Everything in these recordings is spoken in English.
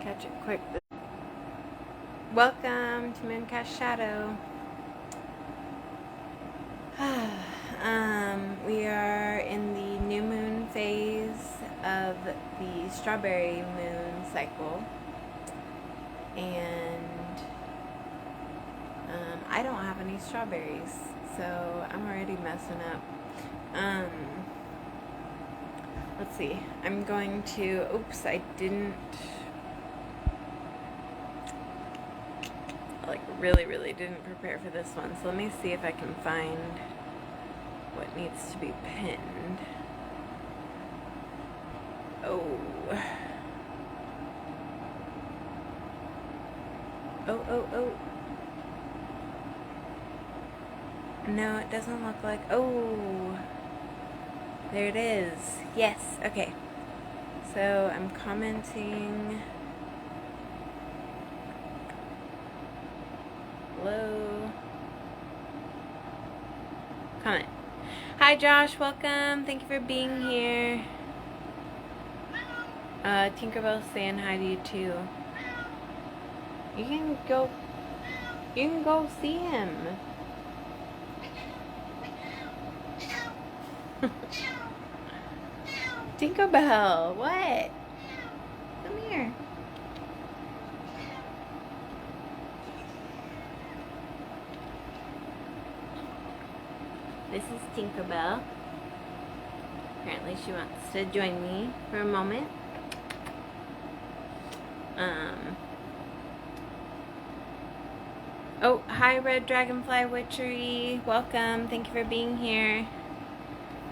catch it quick. Welcome to Mooncast Shadow. We are in the new moon phase of the strawberry moon cycle, and I don't have any strawberries, so I'm already messing up. Let's see. I'm going to. Oops, I didn't. Really didn't prepare for this one. So let me see if I can find what needs to be pinned. Oh. No, it doesn't look like. Oh. There it is. Yes. Okay. So I'm commenting. Hello. Comment. Hi Josh, welcome. Thank you for being here. Tinkerbell's saying hi to you too. You can go see him. Tinkerbell, what? Come here. This is Tinkerbell. Apparently she wants to join me for a moment. Oh, hi Red Dragonfly Witchery. Welcome. Thank you for being here.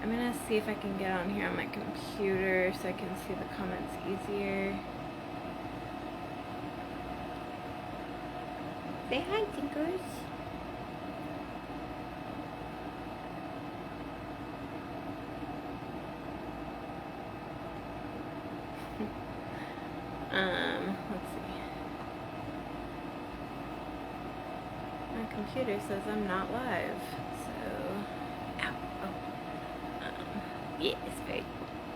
I'm gonna see if I can get on here on my computer so I can see the comments easier. Say hi, Tinkers. Let's see. My computer says I'm not live, so ow. Yeah, it's very.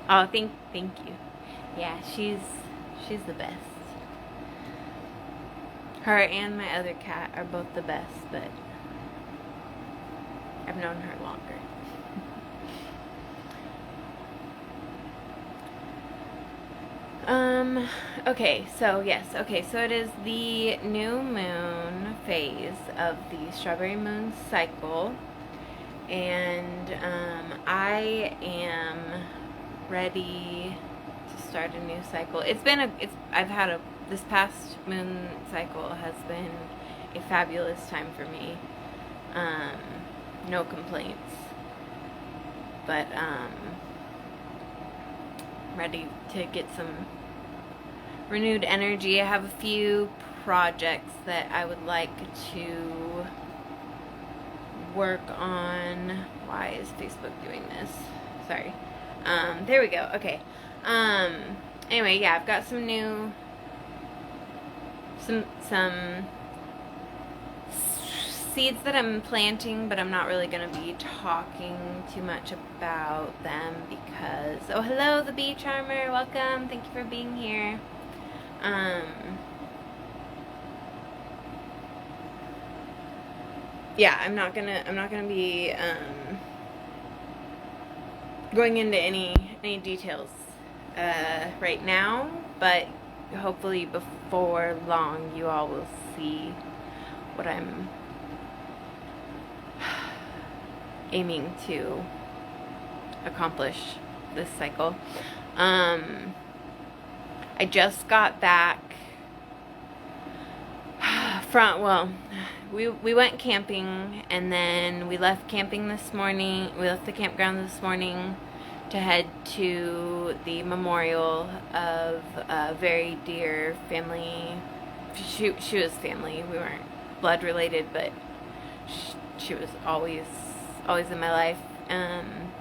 Oh, thank you. Yeah, she's the best. Her and my other cat are both the best, but I've known her longer. Okay, so yes, okay, so it is the new moon phase of the strawberry moon cycle, and I am ready to start a new cycle. This past moon cycle has been a fabulous time for me. No complaints, but ready to get some renewed energy. I have a few projects that I would like to work on. Why is Facebook doing this? Sorry. There we go. Okay. Anyway, yeah, I've got some seeds that I'm planting, but I'm not really going to be talking too much about them because... Oh, hello, the Bee Charmer. Welcome. Thank you for being here. Yeah, I'm not gonna be going into any details right now, but hopefully before long you all will see what I'm aiming to accomplish this cycle. I just got back we went camping, and then we left camping this morning. We left the campground this morning to head to the memorial of a very dear family. She was family. We weren't blood related, but she was always in my life. And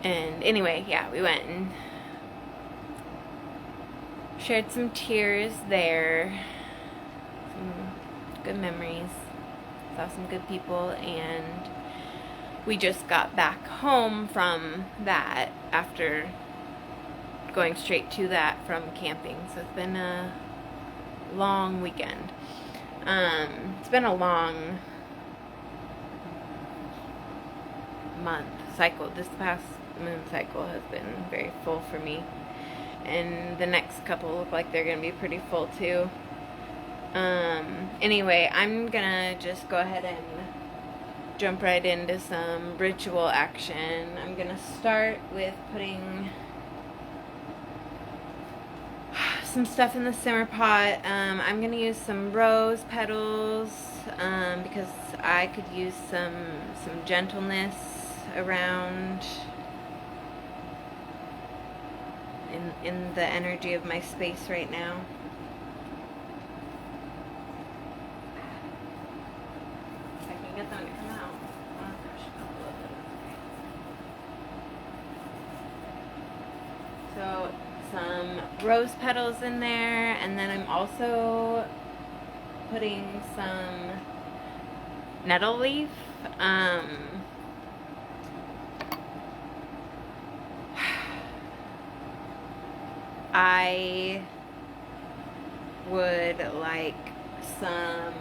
anyway, yeah, we went and shared some tears there, some good memories, saw some good people, and we just got back home from that after going straight to that from camping. So it's been a long weekend. It's been a long month cycle. This past moon cycle has been very full for me, and the next couple look like they're gonna be pretty full too. Anyway, I'm gonna just go ahead and jump right into some ritual action. I'm gonna start with putting some stuff in the simmer pot. I'm gonna use some rose petals because I could use some gentleness around in the energy of my space right now. If I can get them to come out. Oh gosh, a little bit. So some rose petals in there, and then I'm also putting some nettle leaf. I would like some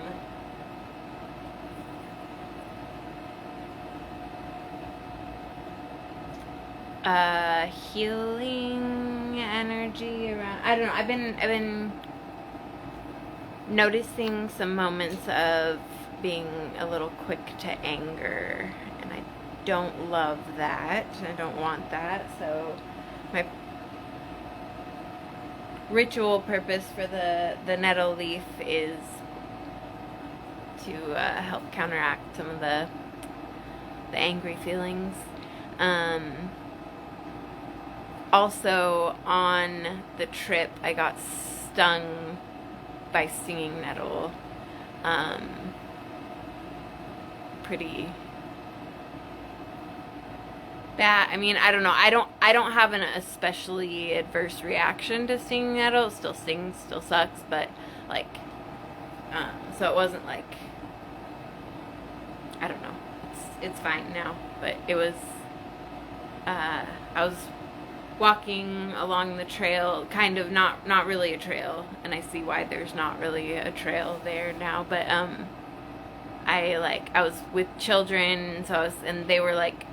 healing energy around. I don't know. I've been noticing some moments of being a little quick to anger, and I don't love that. I don't want that. So my ritual purpose for the nettle leaf is to help counteract some of the angry feelings. Also, on the trip, I got stung by stinging nettle. Pretty bad. I mean, I don't know. I don't have an especially adverse reaction to stinging nettle. It still stings, still sucks, but like, so it wasn't like, I don't know. It's fine now, but it was. I was walking along the trail, kind of not really a trail, and I see why there's not really a trail there now, but I was with children, and they were like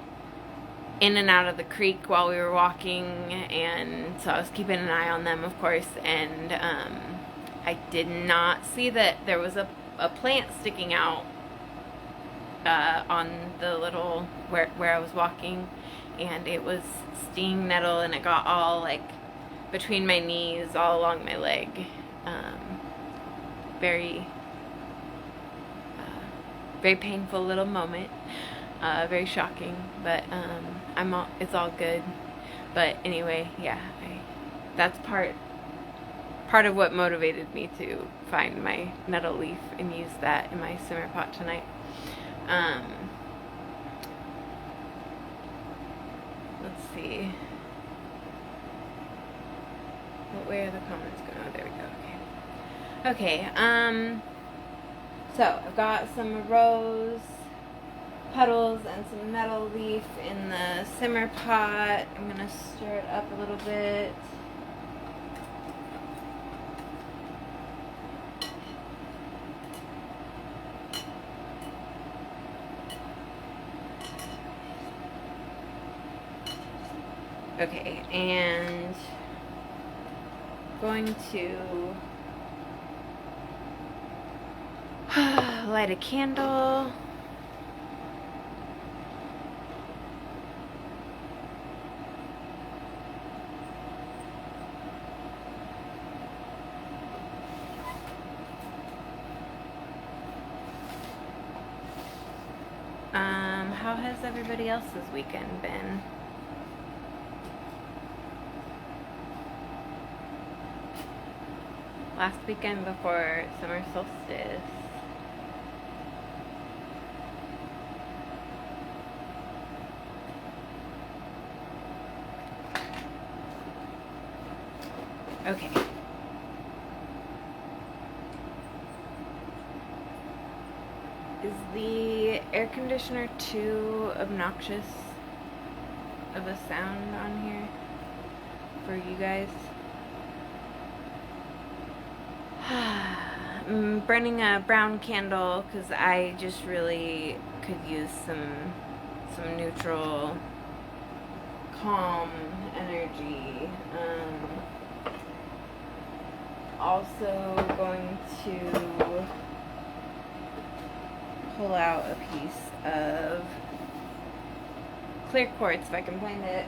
in and out of the creek while we were walking, and so I was keeping an eye on them, of course, and I did not see that there was a plant sticking out on the little where I was walking, and it was stinging nettle, and it got all like between my knees, all along my leg. Very painful little moment. Very shocking, but it's all good. But anyway, yeah, that's part of what motivated me to find my nettle leaf and use that in my simmer pot tonight. Let's see. Where are the comments going? Oh, there we go. Okay. Okay. So I've got some rose petals and some nettle leaf in the simmer pot. I'm gonna stir it up a little bit. Okay, and going to light a candle. How has everybody else's weekend been? Last weekend before summer solstice. Okay. Is the air conditioner too obnoxious of a sound on here? for you guys. I'm burning a brown candle because I just really could use some neutral, calm energy. Also going to pull out a piece of clear quartz if I can find it.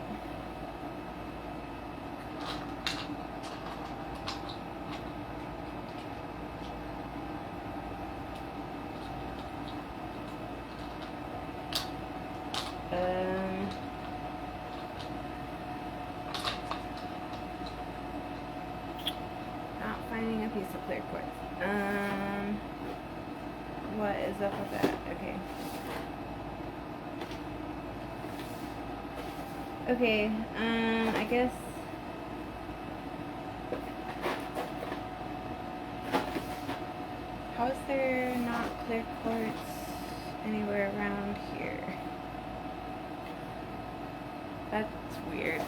Not finding a piece of clear quartz. What is up with that? Okay. Okay, I guess how is there not clear quartz anywhere around here? That's weird.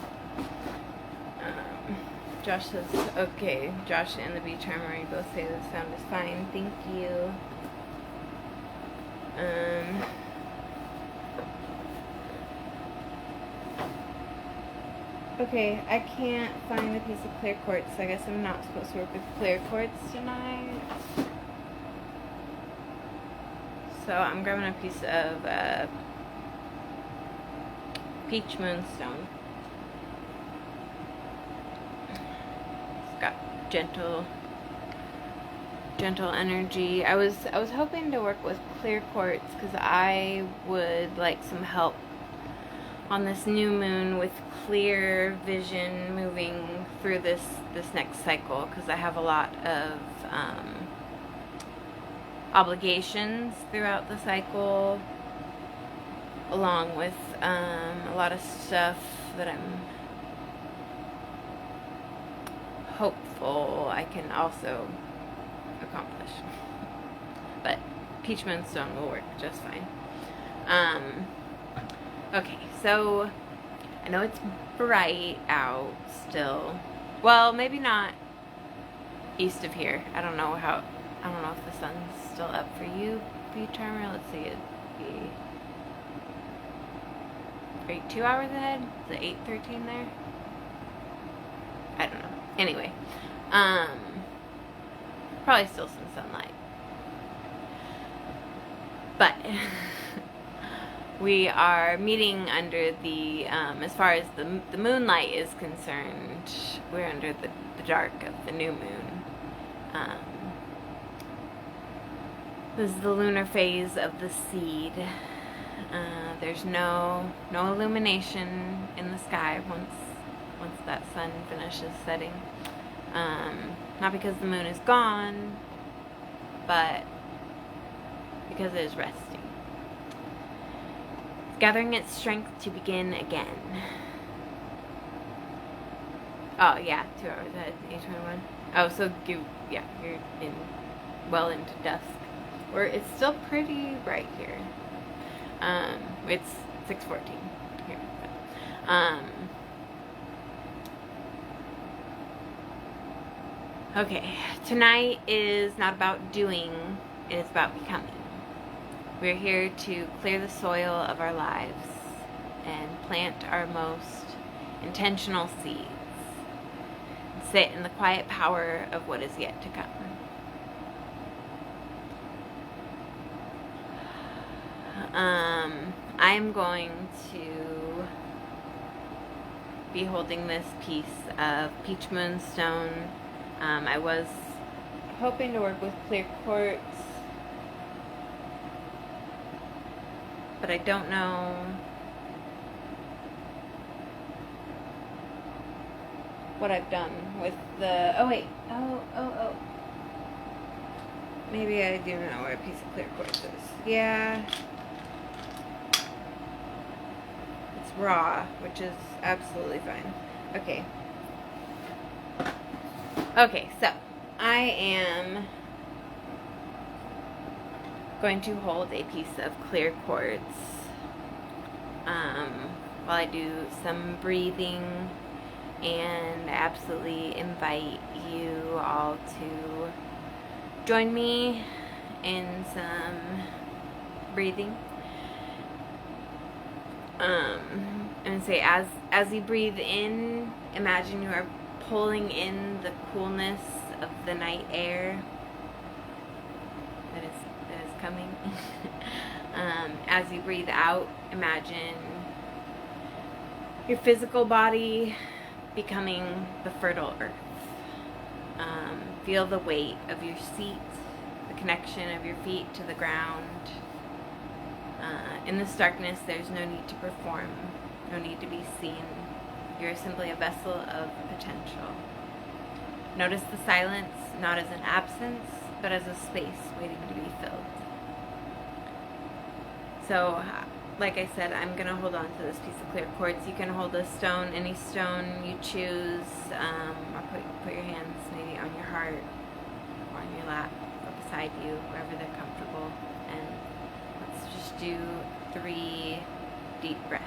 Josh says, okay, Josh and the beach armory both say the sound is fine. Thank you. Okay, I can't find a piece of clear quartz, so I guess I'm not supposed to work with clear quartz tonight. So I'm grabbing a piece of peach moonstone. It's got gentle energy. I was hoping to work with clear quartz because I would like some help on this new moon with clear vision moving through this next cycle, because I have a lot of obligations throughout the cycle, along with a lot of stuff that I'm hopeful I can also accomplish. But peach moonstone will work just fine. Okay, so I know it's bright out still. Well, maybe not east of here. I don't know if the sun's still up for you, beach armor. Let's see, it'd be 2 hours ahead? Is it 8:13 there? I don't know. Anyway, probably still some sunlight. But we are meeting under the, as far as the moonlight is concerned, we're under the dark of the new moon. This is the lunar phase of the seed. There's no illumination in the sky once that sun finishes setting. Not because the moon is gone, but because it is resting. It's gathering its strength to begin again. Oh yeah, 2 hours ahead, 8:21. Oh, so you're well into dusk. Or it's still pretty bright here. It's 6:14 here. Okay, tonight is not about doing, it is about becoming. We're here to clear the soil of our lives and plant our most intentional seeds. And sit in the quiet power of what is yet to come. I'm going to be holding this piece of peach moonstone. I was hoping to work with clear quartz, but I don't know what I've done with the, oh, maybe I do know where a piece of clear quartz is. Yeah, it's raw, which is absolutely fine. Okay, so I am going to hold a piece of clear quartz while I do some breathing and I absolutely invite you all to join me in some breathing. And say, as you breathe in, imagine you are pulling in the coolness of the night air that is coming. As you breathe out, imagine your physical body becoming the fertile earth. Feel the weight of your seat, the connection of your feet to the ground. In this darkness, there's no need to perform, no need to be seen. You're simply a vessel of potential. Notice the silence, not as an absence, but as a space waiting to be filled. So, like I said, I'm going to hold on to this piece of clear quartz. You can hold a stone, any stone you choose, or put your hands maybe on your heart or on your lap or beside you, wherever they're comfortable. And let's just do 3 deep breaths.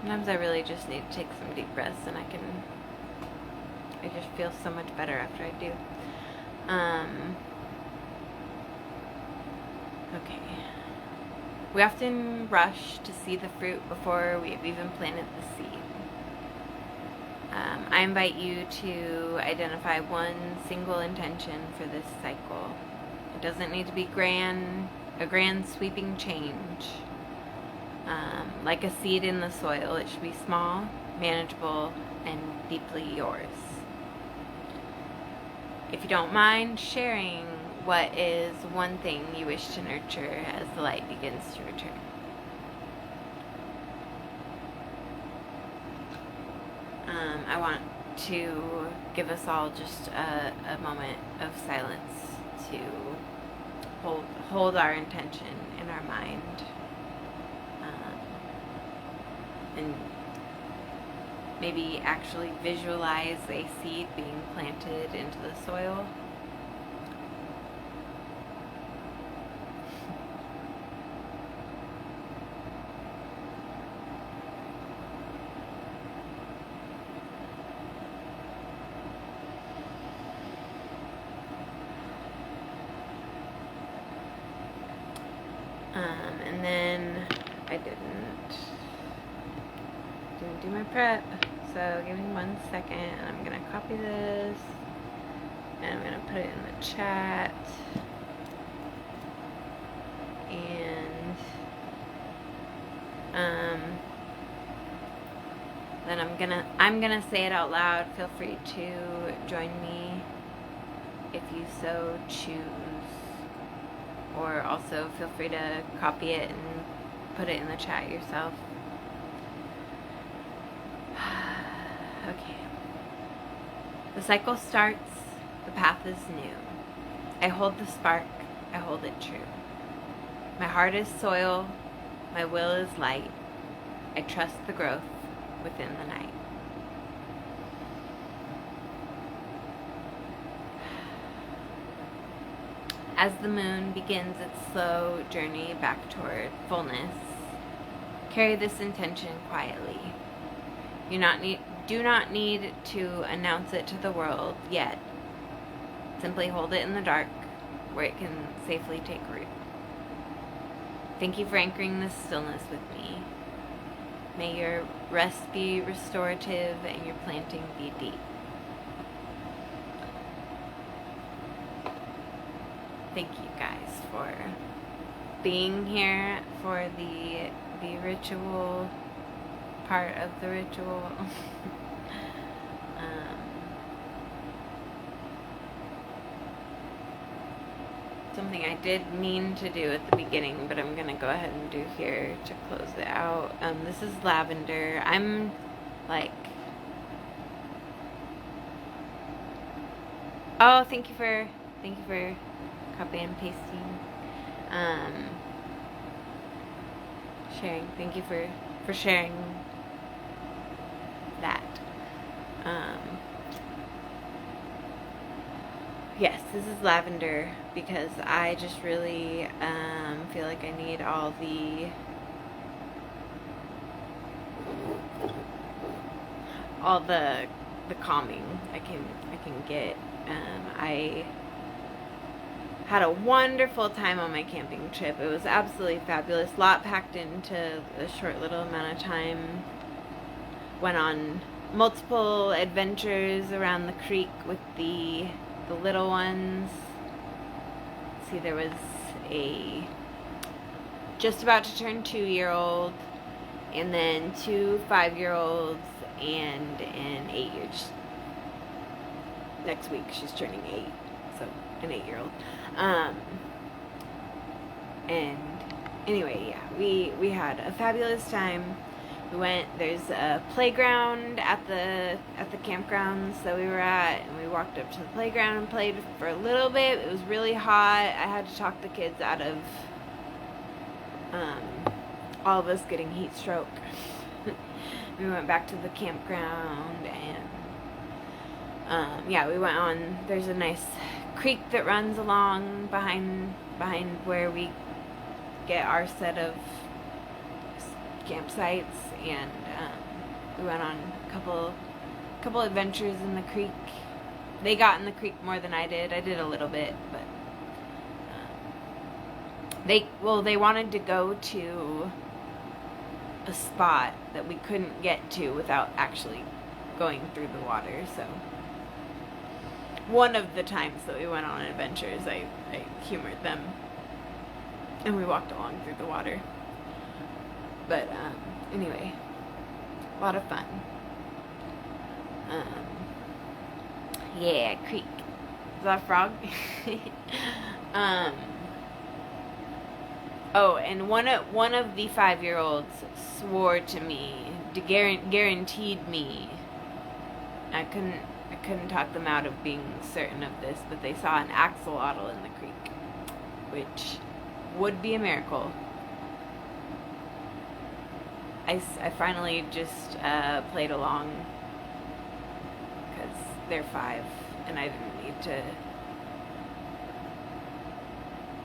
Sometimes I really just need to take some deep breaths, and I just feel so much better after I do. Okay. We often rush to see the fruit before we've even planted the seed. I invite you to identify one single intention for this cycle. It doesn't need to be a grand sweeping change. Like a seed in the soil, it should be small, manageable, and deeply yours. If you don't mind sharing, what is one thing you wish to nurture as the light begins to return? I want to give us all just a moment of silence to hold our intention in our mind. And maybe actually visualize a seed being planted into the soil. And then I didn't do my prep, so give me 1 second, and I'm gonna copy this and I'm gonna put it in the chat, and then I'm gonna say it out loud. Feel free to join me if you so choose, or also feel free to copy it and put it in the chat yourself. Okay. The cycle starts, the path is new. I hold the spark, I hold it true. My heart is soil, my will is light. I trust the growth within the night. As the moon begins its slow journey back toward fullness, carry this intention quietly. You do not need to announce it to the world yet. Simply hold it in the dark where it can safely take root. Thank you for anchoring this stillness with me. May your rest be restorative and your planting be deep. Thank you guys for being here for the ritual part of the ritual. Something I did mean to do at the beginning, but I'm going to go ahead and do here to close it out. This is lavender. I'm like... Oh, thank you for copy and pasting. Sharing. Thank you for sharing that. Yes, this is lavender because I just really feel like I need all the calming I can get. I had a wonderful time on my camping trip. It was absolutely fabulous. A lot packed into a short little amount of time. Went on multiple adventures around the creek with the little ones. See, there was a just about to turn 2-year-old, and then 2 5-year-olds, and an 8-year-old. Next week she's turning 8, so an 8-year-old. And anyway, yeah, we had a fabulous time. We went, there's a playground at the campgrounds that we were at, and we walked up to the playground and played for a little bit. It was really hot. I had to talk the kids out of all of us getting heat stroke. We went back to the campground, and yeah, we went on, there's a nice creek that runs along behind where we get our set of campsites, and we went on a couple adventures in the creek. They got in the creek more than I did. I did a little bit, but they wanted to go to a spot that we couldn't get to without actually going through the water. So one of the times that we went on adventures, I humored them, and we walked along through the water. But anyway, a lot of fun. Yeah, creek. Is that a frog? Oh, and one of the 5-year-olds swore to me, guaranteed me. I couldn't talk them out of being certain of this, but they saw an axolotl in the creek, which would be a miracle. I finally just played along because they're 5, and I didn't need to.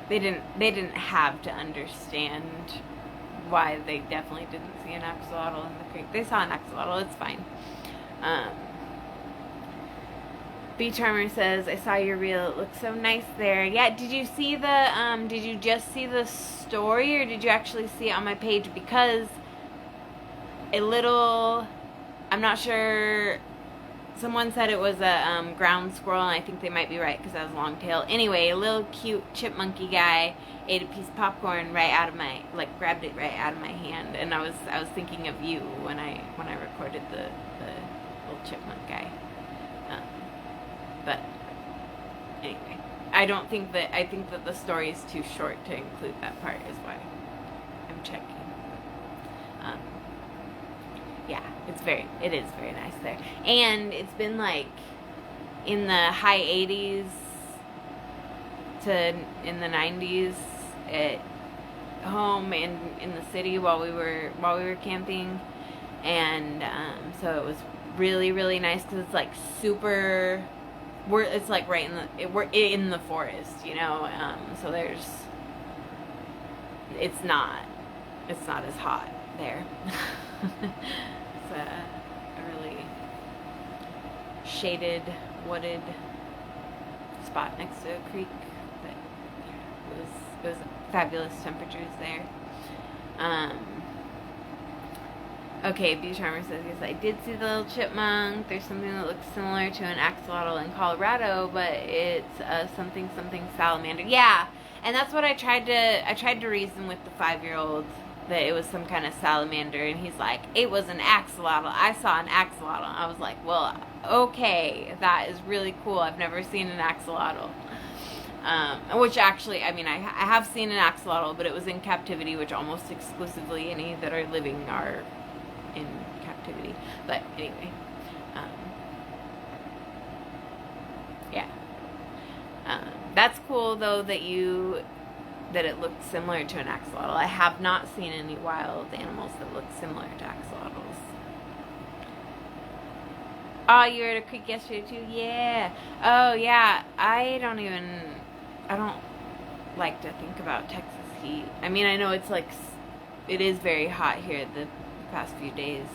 They didn't have to understand why they definitely didn't see an axolotl in the creek. They saw an axolotl. It's fine. B Charmer says, I saw your reel. It looks so nice there. Yeah, did you see the, did you just see the story, or did you actually see it on my page? Because I'm not sure, someone said it was a ground squirrel, and I think they might be right because that was a long tail. Anyway, a little cute chipmunky guy ate a piece of popcorn right out of my, grabbed it right out of my hand, and I was thinking of you when I recorded the little chipmunk guy. But anyway, I think that the story is too short to include that part, is why I'm checking. Yeah, it is very nice there. And it's been in the high 80s to in the 90s at home and in the city while we were camping. And so it was really, really nice because it's super, it's right we're in the forest, so it's not as hot there. It's a really shaded, wooded spot next to a creek, but yeah, it was fabulous temperatures there. Okay, B Charmer says, yes, I did see the little chipmunk. There's something that looks similar to an axolotl in Colorado, but it's something salamander. Yeah, and that's what I tried to reason with the 5-year-old, that it was some kind of salamander, and he's like, it was an axolotl. I saw an axolotl. I was like, well, okay, that is really cool. I've never seen an axolotl. Which actually, I mean, I have seen an axolotl, but it was in captivity, which almost exclusively any that are living are in captivity. But anyway, yeah. That's cool, though, that it looked similar to an axolotl. I have not seen any wild animals that look similar to axolotls. Oh, you were at a creek yesterday, too? Yeah. Oh, yeah. I don't like to think about Texas heat. I mean, I know it is very hot here the past few days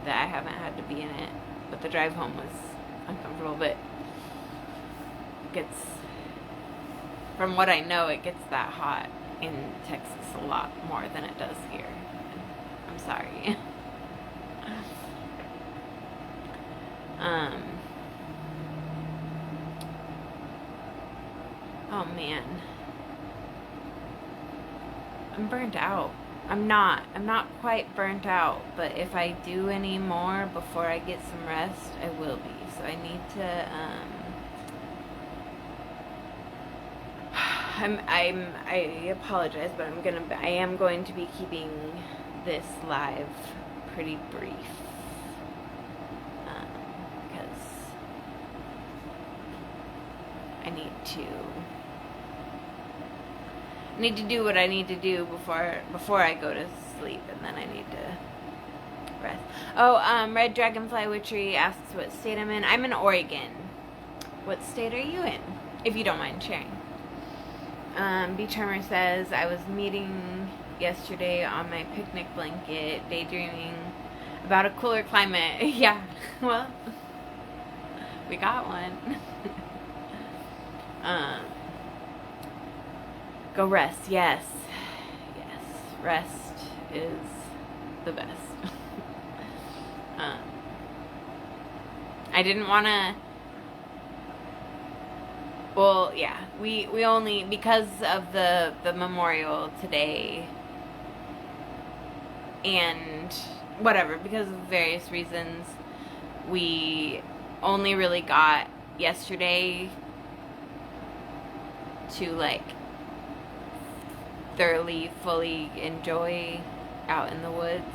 that I haven't had to be in it, but the drive home was uncomfortable. But from what I know, it gets that hot in Texas a lot more than it does here. I'm sorry. Oh man, I'm burnt out. I'm not quite burnt out, but if I do any more before I get some rest, I will be. So I need to, I apologize, but I am going to be keeping this live pretty brief. Because I need to do what I need to do before I go to sleep, and then I need to rest. Oh, Red Dragonfly Witchery asks what state I'm in. I'm in Oregon. What state are you in? If you don't mind sharing. B Charmer says, I was meeting yesterday on my picnic blanket, daydreaming about a cooler climate. Yeah, well, we got one. Go rest. Yes, rest is the best. I didn't want to. Well, yeah, we only, because of the memorial today, and whatever, because of various reasons, we only really got yesterday to like thoroughly, fully enjoy out in the woods.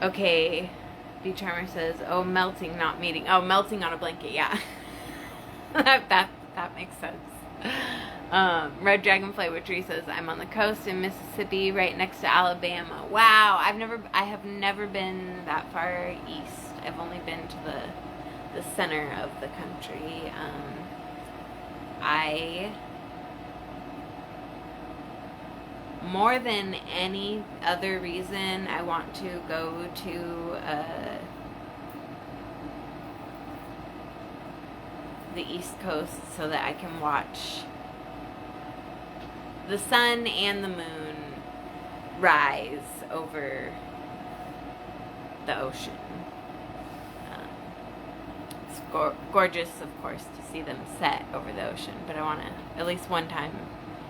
Okay, B Charmer says, oh, melting, not meeting. Oh, melting on a blanket, yeah. that makes sense. Red Dragonfly Witchery says, I'm on the coast in Mississippi, right next to Alabama. Wow, I have never been that far east. I've only been to the center of the country. I, more than any other reason, I want to go to the East Coast so that I can watch the sun and the moon rise over the ocean. It's gorgeous, of course, to see them set over the ocean, but I want to, at least one time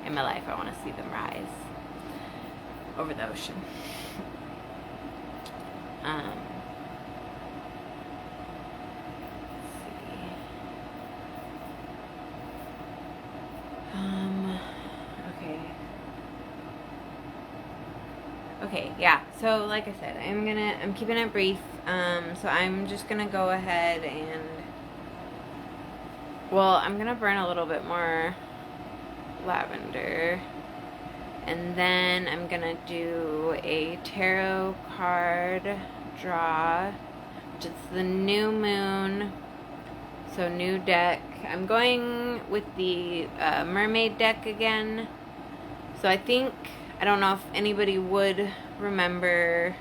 in my life, I want to see them rise over the ocean. Let's see. Okay, yeah, so like I said, I'm keeping it brief, so I'm just gonna go ahead and, well, I'm gonna burn a little bit more lavender, and then I'm gonna do a tarot card draw, which is the new moon, so new deck. I'm going with the mermaid deck again, so I don't know if anybody would remember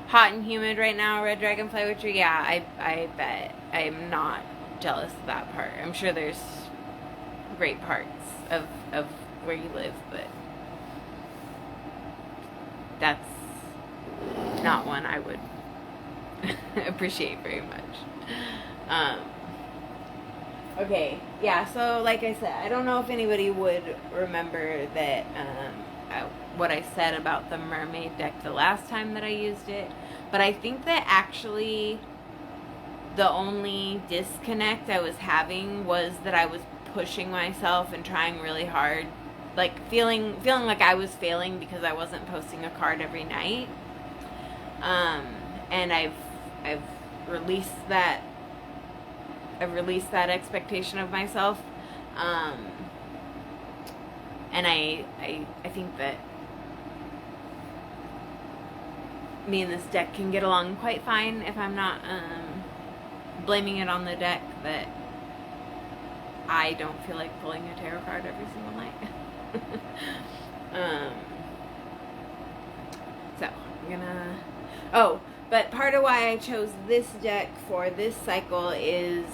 Hot and Humid right now, Red Dragonfly Witchery. Yeah, I bet. I'm not jealous of that part. I'm sure there's great parts of where you live, but that's not one I would appreciate very much. Okay, yeah, so like I said, I don't know if anybody would remember that what I said about the mermaid deck the last time that I used it. But I think that actually the only disconnect I was having was that I was pushing myself and trying really hard, like feeling like I was failing because I wasn't posting a card every night. And I've released that. I've released that expectation of myself. And I think that me and this deck can get along quite fine if I'm not blaming it on the deck that I don't feel like pulling a tarot card every single night. So I'm gonna... Oh, but part of why I chose this deck for this cycle is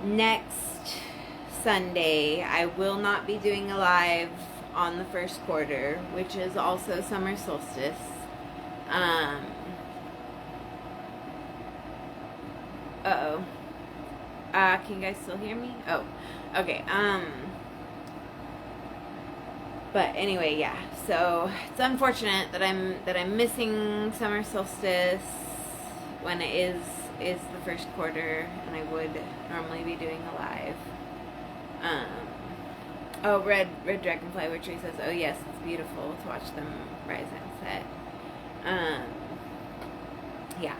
next Sunday I will not be doing a live on the first quarter, which is also summer solstice. Uh-oh. Can you guys still hear me? Oh, okay. But anyway, yeah. So it's unfortunate that I'm missing summer solstice when it is the first quarter, and I would normally be doing a live. Oh, Red Dragonfly Witchery says, oh yes, it's beautiful to watch them rise and set. Yeah.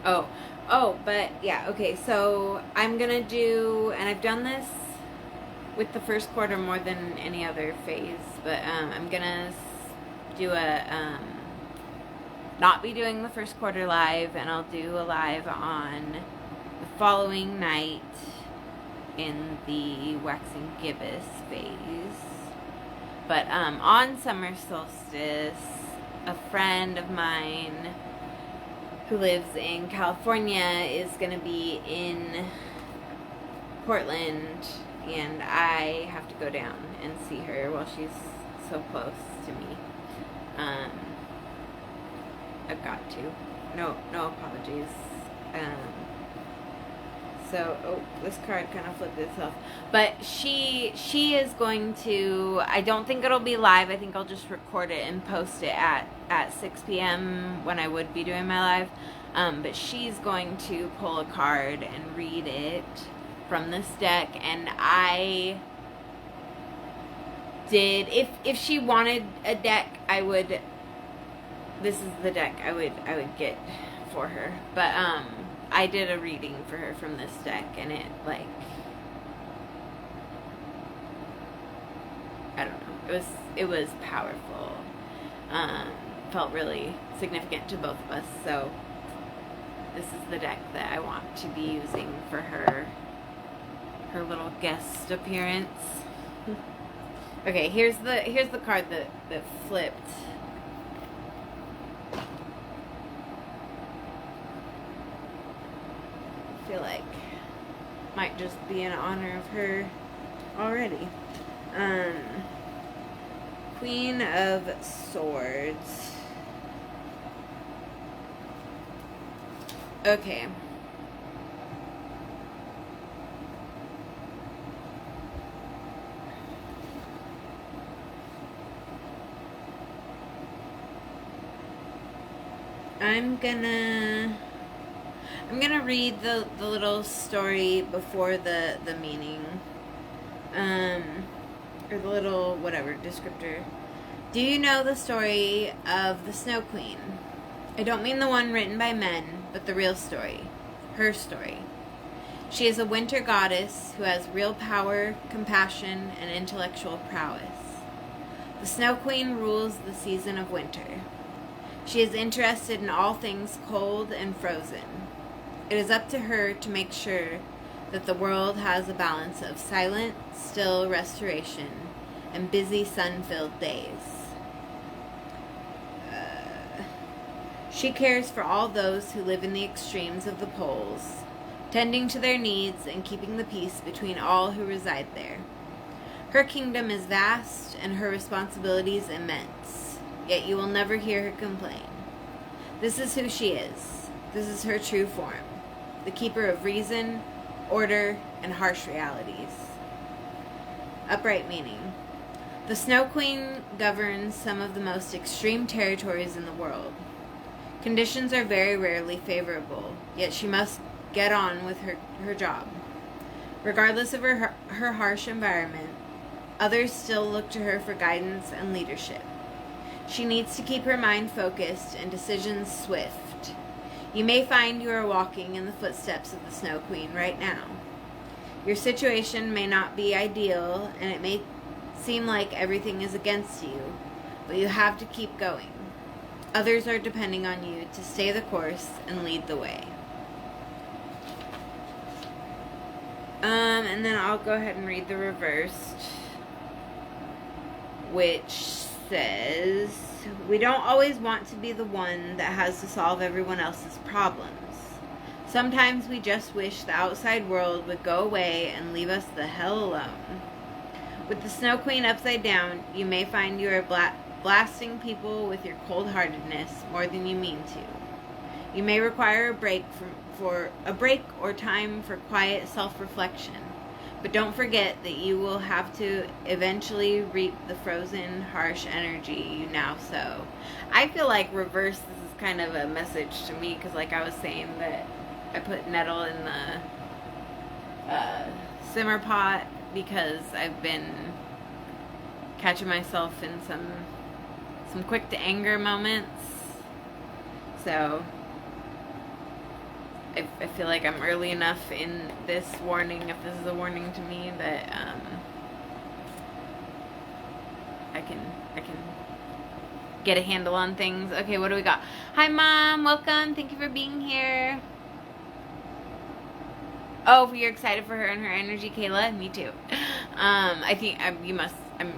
Oh, but yeah, okay, so I'm gonna do, and I've done this with the first quarter more than any other phase, but I'm gonna do a, not be doing the first quarter live, and I'll do a live on the following night in the Waxing Gibbous phase. But on summer solstice, a friend of mine who lives in California is going to be in Portland, and I have to go down and see her while she's so close to me. I've got to. No apologies. So, oh, this card kind of flipped itself. But she is going to, I don't think it'll be live. I think I'll just record it and post it at 6 p.m. when I would be doing my live. But she's going to pull a card and read it from this deck. And I did, if she wanted a deck, I would, this is the deck I would get for her. But, I did a reading for her from this deck, and it, like, I don't know, it was powerful, felt really significant to both of us, so this is the deck that I want to be using for her little guest appearance. Okay, here's the card that flipped. I feel like might just be in honor of her already. Queen of Swords. Okay. I'm gonna read the little story before the meaning. Or the little whatever descriptor. Do you know the story of the Snow Queen? I don't mean the one written by men, but the real story. Her story. She is a winter goddess who has real power, compassion, and intellectual prowess. The Snow Queen rules the season of winter. She is interested in all things cold and frozen. It is up to her to make sure that the world has a balance of silent, still restoration and busy, sun-filled days. She cares for all those who live in the extremes of the poles, tending to their needs and keeping the peace between all who reside there. Her kingdom is vast and her responsibilities immense, yet you will never hear her complain. This is who she is. This is her true form. The keeper of reason, order, and harsh realities. Upright meaning. The Snow Queen governs some of the most extreme territories in the world. Conditions are very rarely favorable, yet she must get on with her job. Regardless of her harsh environment, others still look to her for guidance and leadership. She needs to keep her mind focused and decisions swift. You may find you are walking in the footsteps of the Snow Queen right now. Your situation may not be ideal, and it may seem like everything is against you, but you have to keep going. Others are depending on you to stay the course and lead the way. And then I'll go ahead and read the reversed, which says, we don't always want to be the one that has to solve everyone else's problems. Sometimes we just wish the outside world would go away and leave us the hell alone. With the Snow Queen upside down, you may find you are blasting people with your cold-heartedness more than you mean to. You may require a break or time for quiet self-reflection, but don't forget that you will have to eventually reap the frozen, harsh energy you now sow. I feel like reverse, this is kind of a message to me, because like I was saying that I put nettle in the simmer pot because I've been catching myself in some quick to anger moments. So I feel like I'm early enough in this warning, if this is a warning to me, that I can get a handle on things. Okay, what do we got? Hi Mom, welcome. Thank you for being here. Oh, you're excited for her and her energy, Kayla? Me too. I think I'm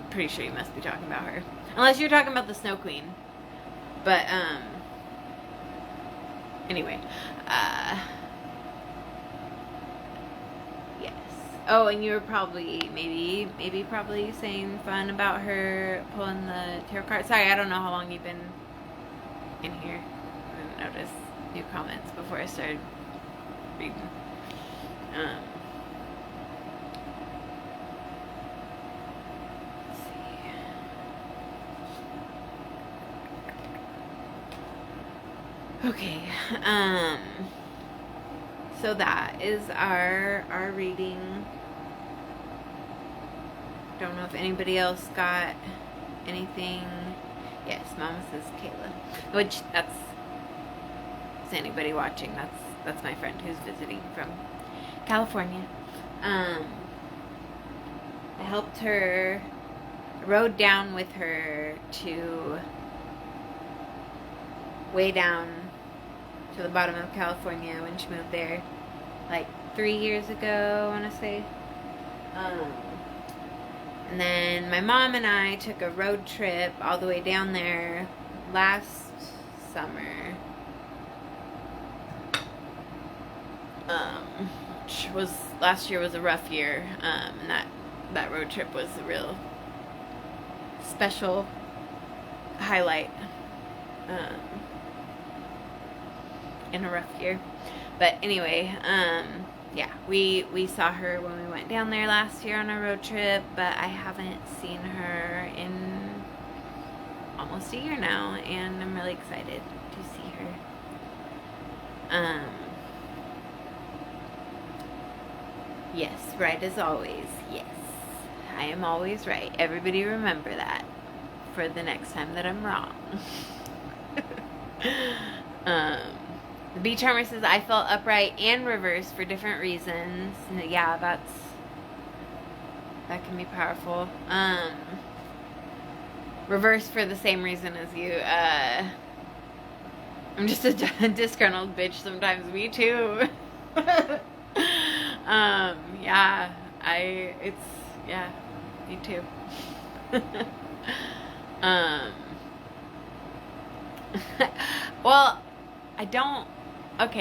pretty sure you must be talking about her. Unless you're talking about the Snow Queen. But, anyway. Yes. Oh, and you were probably, maybe probably saying fun about her pulling the tarot card. Sorry, I don't know how long you've been in here. I didn't notice new comments before I started reading. Let's see. Okay, so that is our reading. Don't know if anybody else got anything. Yes, Mama says Kayla, which that's anybody watching. That's my friend who's visiting from California. I helped her, rode down with her to way down to the bottom of California when she moved there like 3 years ago, I want to say. And then my mom and I took a road trip all the way down there last summer. Which was, last year was a rough year, and that road trip was a real special highlight in a rough year. But anyway, yeah, we saw her when we went down there last year on a road trip, but I haven't seen her in almost a year now, and I'm really excited to see her. Yes, right as always. Yes, I am always right. Everybody remember that for the next time that I'm wrong. The Bee Charmer says, I felt upright and reversed for different reasons. Yeah, that can be powerful. Reversed for the same reason as you. I'm just a disgruntled bitch sometimes. Me too. Yeah, yeah, me too. Well, I don't have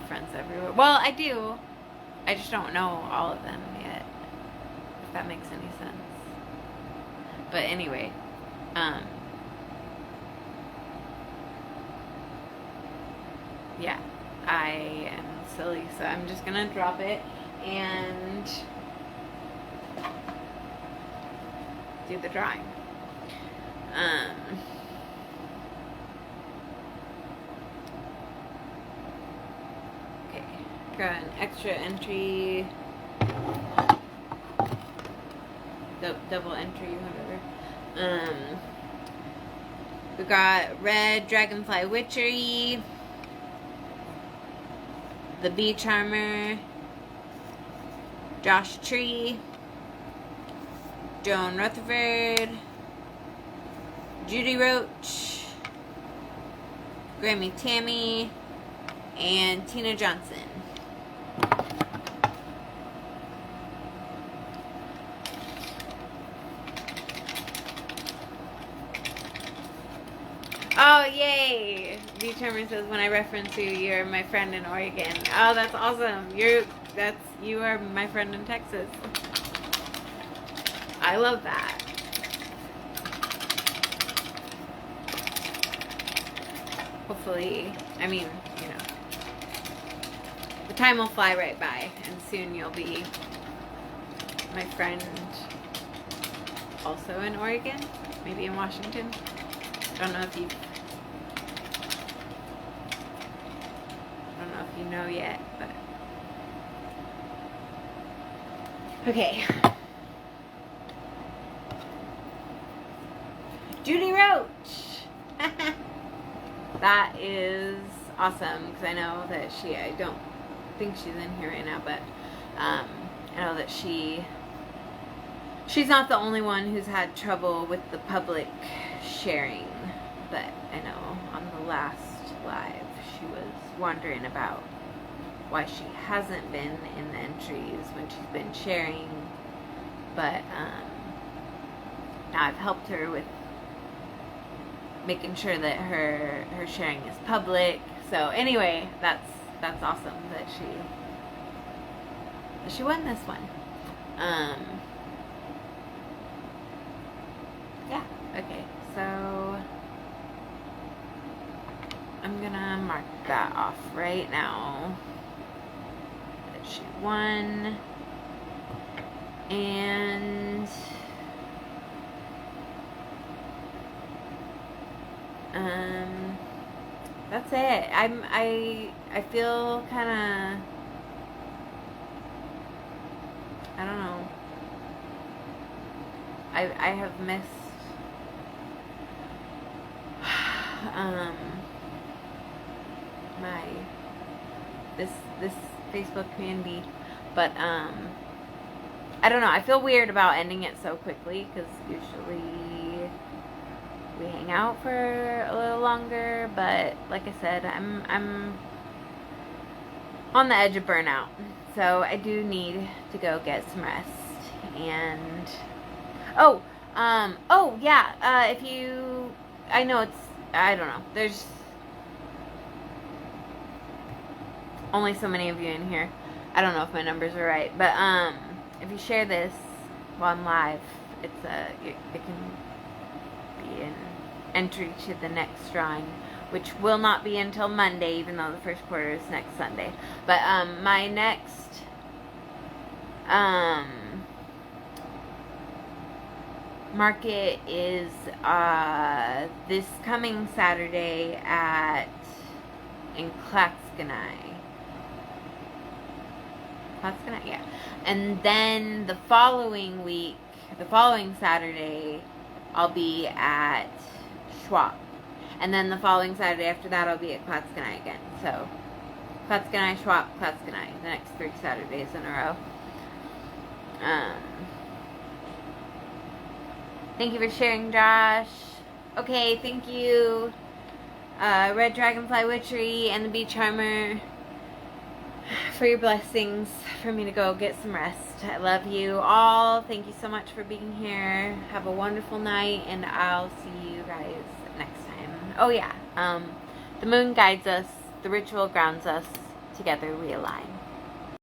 friends everywhere. Well, I do. I just don't know all of them yet, if that makes any sense. But anyway, yeah, I am silly. So I'm just gonna drop it and do the drawing. Okay, got an extra entry, double entry, whatever. We got Red Dragonfly Witchery, the Bee Charmer, Josh Tree, Joan Rutherford, Judy Roach, Grammy Tammy, and Tina Johnson. Oh, yay! Bee Charmer says, when I reference you, you're my friend in Oregon. Oh, that's awesome. You are my friend in Texas. I love that. Hopefully, I mean, you know, the time will fly right by, and soon you'll be my friend also in Oregon, maybe in Washington. I don't know if you know yet, but okay. Judy Roach. That is awesome, because I know that I don't think she's in here right now, but I know that she's not the only one who's had trouble with the public sharing, but I know on the last live she was wondering about why she hasn't been in the entries when she's been sharing, but now I've helped her with making sure that her sharing is public. So anyway, that's awesome that she won this one. Yeah, okay, so I'm gonna mark that off right now that she won. And that's it. I feel kind of, I don't know. I have missed my this Facebook community, but I don't know. I feel weird about ending it so quickly, because usually we hang out for a little longer, but like I said, I'm on the edge of burnout, so I do need to go get some rest. And oh yeah, if you, I know I don't know, there's only so many of you in here. I don't know if my numbers are right, but if you share this while I'm live, it can be an entry to the next drawing, which will not be until Monday, even though the first quarter is next Sunday. But my next market is this coming Saturday in Clatskanie. Yeah. And then the following Saturday, I'll be at Schwab. And then the following Saturday after that, I'll be at Clatskanie again. So, Clatskanie, Schwab, Clatskanie, the next 3 Saturdays in a row. Thank you for sharing, Josh. Okay, thank you, Red Dragonfly Witchery and the Bee Charmer, for your blessings for me to go get some rest. I love you all. Thank you so much for being here. Have a wonderful night, and I'll see you guys next time. Oh yeah, the moon guides us, the ritual grounds us, together we align.